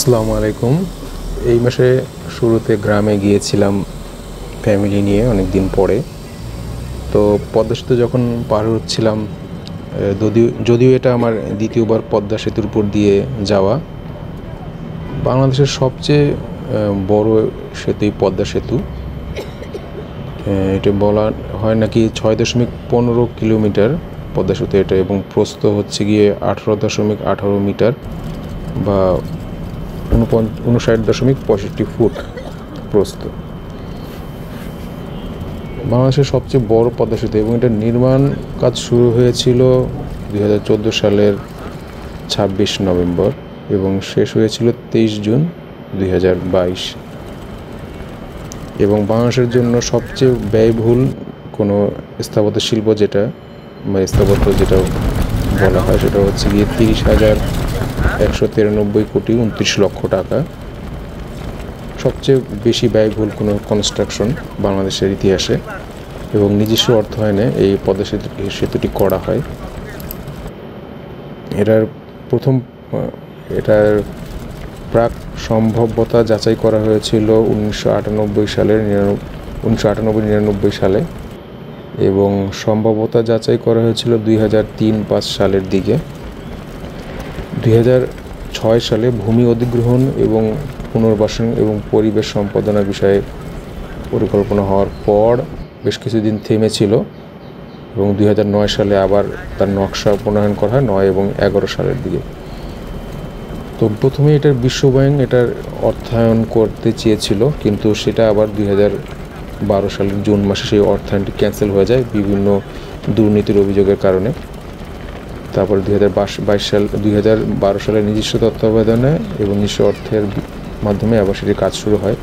আসসালামু আলাইকুম। এই মাসে শুরুতে গ্রামে গিয়েছিলাম ফ্যামিলি নিয়ে অনেক দিন পরে। তো পদ্মা সেতু যখন পার হচ্ছিলাম, যদিও এটা আমার দ্বিতীয়বার পদ্মা সেতুর উপর দিয়ে যাওয়া। বাংলাদেশের সবচেয়ে বড় সেতুই পদ্মা সেতু। এটা বলা হয় নাকি 6.15 কিলোমিটার পদ্মা সেতু এটা, এবং প্রস্থ হচ্ছে গিয়ে 18.18 মিটার বা 59.65 ফুট প্রস্থ। বাংলাদেশের সবচেয়ে বড় পদ্মা সেতু, এবং এটার নির্মাণ কাজ শুরু হয়েছিল 2014 সালের 26 নভেম্বর এবং শেষ হয়েছিল 23 জুন 2022। এবং বাংলাদেশের জন্য সবচেয়ে ব্যয়বহুল কোনো স্থাপত্য শিল্প যেটা বলা হয়, সেটা হচ্ছে গিয়ে 30,193 কোটি 29 লক্ষ টাকা। সবচেয়ে বেশি ব্যয়বহুল কোনো কনস্ট্রাকশন বাংলাদেশের ইতিহাসে, এবং নিজস্ব অর্থায়নে এই পদ্মা সেতুটি করা হয়। এটার প্রাক সম্ভাব্যতা যাচাই করা হয়েছিল 1998-99 সালে, এবং সম্ভাব্যতা যাচাই করা হয়েছিল 2003-05 সালের দিকে। 2006 সালে ভূমি অধিগ্রহণ এবং পুনর্বাসন এবং পরিবেশ সম্পাদনা বিষয়ে পরিকল্পনা হওয়ার পর বেশ কিছুদিন থেমেছিল, এবং 2009 সালে আবার তার নকশা প্রণয়ন করা হয় 9 এবং 11 সালের দিকে। তো প্রথমে এটার বিশ্বব্যাংক এটার অর্থায়ন করতে চেয়েছিল, কিন্তু সেটা আবার 2012 সালের জুন মাসে সেই অর্থায়নটি ক্যান্সেল হয়ে যায় বিভিন্ন দুর্নীতির অভিযোগের কারণে। তারপর 2012 সালে নিজস্ব তত্ত্বাবধানে এবং নিজস্ব অর্থের মাধ্যমে আবার সেটির কাজ শুরু হয়,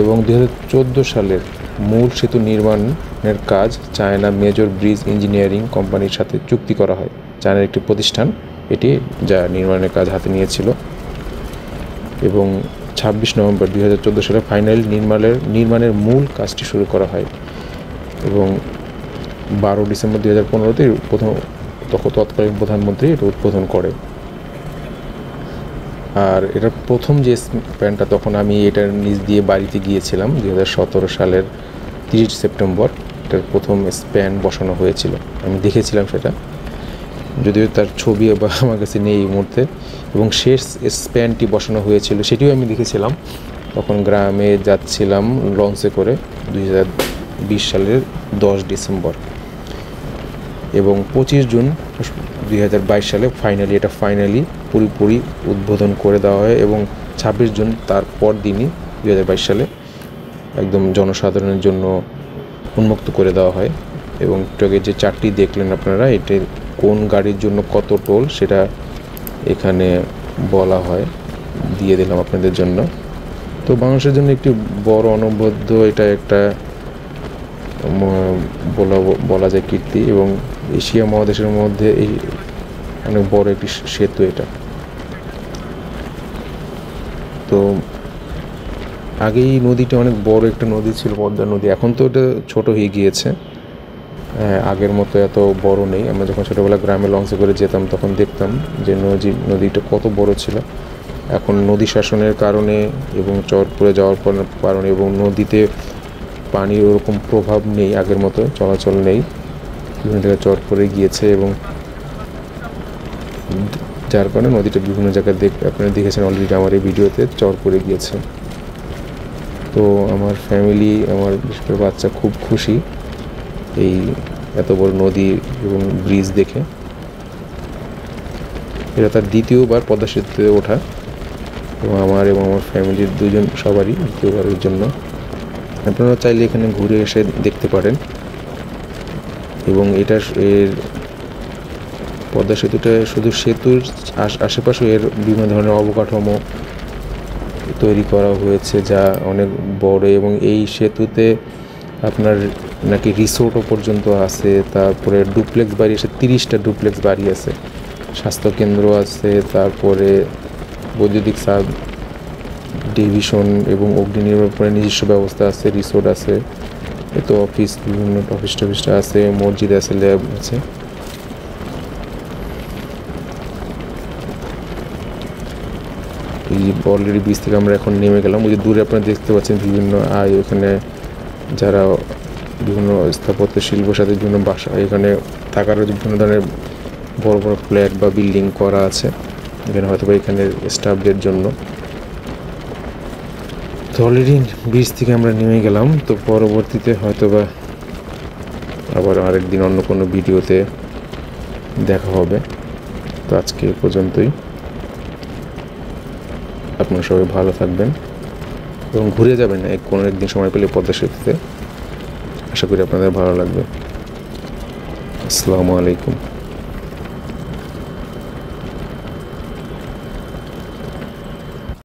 এবং 2014 সালের মূল সেতু নির্মাণের কাজ চায়না মেজর ব্রিজ ইঞ্জিনিয়ারিং কোম্পানির সাথে চুক্তি করা হয়। চায়নার একটি প্রতিষ্ঠান এটি যা নির্মাণের কাজ হাতে নিয়েছিল, এবং 26 নভেম্বর 2014 সালে ফাইনাল নির্মাণের মূল কাজটি শুরু করা হয়, এবং 12 ডিসেম্বর 2015-তে তৎকালীন প্রধানমন্ত্রী এটা উদ্বোধন করে। আর এটার প্রথম যে স্প্যানটা, তখন আমি এটার নিচ দিয়ে বাড়িতে গিয়েছিলাম 2017 সালের 30 সেপ্টেম্বর। এটার প্রথম স্প্যান বসানো হয়েছিল, আমি দেখেছিলাম সেটা, যদিও তার ছবি বা আমার কাছে নেই এই মুহূর্তে। এবং শেষ স্প্যানটি বসানো হয়েছিল সেটিও আমি দেখেছিলাম, তখন গ্রামে যাচ্ছিলাম লঞ্চে করে 2020 সালের 10 ডিসেম্বর। এবং 25 জুন 2022 সালে এটা ফাইনালি পুরোপুরি উদ্বোধন করে দেওয়া হয়, এবং 26 জুন তারপর দিনই 2022 সালে একদম জনসাধারণের জন্য উন্মুক্ত করে দেওয়া হয়। এবং ট্রাকের যে চারটি দেখলেন আপনারা, এটি কোন গাড়ির জন্য কত টোল সেটা এখানে বলা হয়, দিয়ে দিলাম আপনাদের জন্য। তো বাংলাদেশের জন্য একটি বড় অনবদ্য, এটা একটা বলা যায় কীর্তি, এবং এশিয়া মহাদেশের মধ্যে এই অনেক বড় একটি সেতু এটা। তো আগেই নদীটা অনেক বড় একটা নদী ছিল, পদ্মা নদী। এখন তো এটা ছোট হয়ে গিয়েছে, আগের মতো এত বড় নেই। আমরা যখন ছোটোবেলা গ্রামে লঞ্চে করে যেতাম তখন দেখতাম যে নদীটা কত বড় ছিল। এখন নদী শাসনের কারণে এবং চর পড়ে যাওয়ার কারণে, এবং নদীতে পানির ওরকম প্রভাব নেই, আগের মতো চলাচল নেই, বিভিন্ন জায়গায় চর পড়ে গিয়েছে, এবং যার কারণে নদীটা বিভিন্ন জায়গায় আপনারা দেখেছেন অলরেডি আমার এই ভিডিওতে, চর পড়ে গিয়েছে। তো আমার ফ্যামিলি, আমার বিশেষ করে বাচ্চা খুব খুশি এই এত বড় নদী এবং ব্রিজ দেখে। এটা তার দ্বিতীয়বার পদ্মা সেতুতে ওঠা, এবং আমার ফ্যামিলির সবারই দ্বিতীয়বারের জন্য। আপনারা চাইলে এখানে ঘুরে এসে দেখতে পারেন। এবং পদ্মা সেতুটা শুধু সেতুর আশেপাশে এর বিভিন্ন ধরনের অবকাঠামো তৈরি করা হয়েছে যা অনেক বড়, এবং এই সেতুতে আপনার নাকি রিসোর্টও পর্যন্ত আছে। তারপরে ডুপ্লেক্স বাড়ি আছে, 30টা ডুপ্লেক্স বাড়ি আছে, স্বাস্থ্যকেন্দ্র আছে, তারপরে বৈদ্যুতিক সাব ডিভিশন এবং অগ্নি নির্বাপনের নিজস্ব ব্যবস্থা আছে, রিসোর্ট আছে, এত বিভিন্ন অফিস আছে, মসজিদ আছে, ল্যাব আছে। এই অলরেডি ব্রিজ থেকে আমরা এখন নেমে গেলাম। ওই যে দূরে আপনারা দেখতে পাচ্ছেন বিভিন্ন ওখানে যারা বিভিন্ন স্থাপত্য শিল্পের সাথে বিভিন্ন বাসা, এখানে থাকারও বিভিন্ন ধরনের বড় বড় ফ্ল্যাট বা বিল্ডিং করা আছে এখানে, হয়তো বা এখানের স্টাফদের জন্য। তো অলরেডি ব্রিজ থেকে আমরা নেমে গেলাম। তো পরবর্তীতে হয়তো বা আবার আরেকদিন অন্য কোনো ভিডিওতে দেখা হবে। তো আজকে এ পর্যন্তই। আপনারা সবাই ভালো থাকবেন এবং ঘুরে যাবেন কোনো একদিন সময় পেলে পদ্মা সেতুতে। আশা করি আপনাদের ভালো লাগবে। আসসালামু আলাইকুম।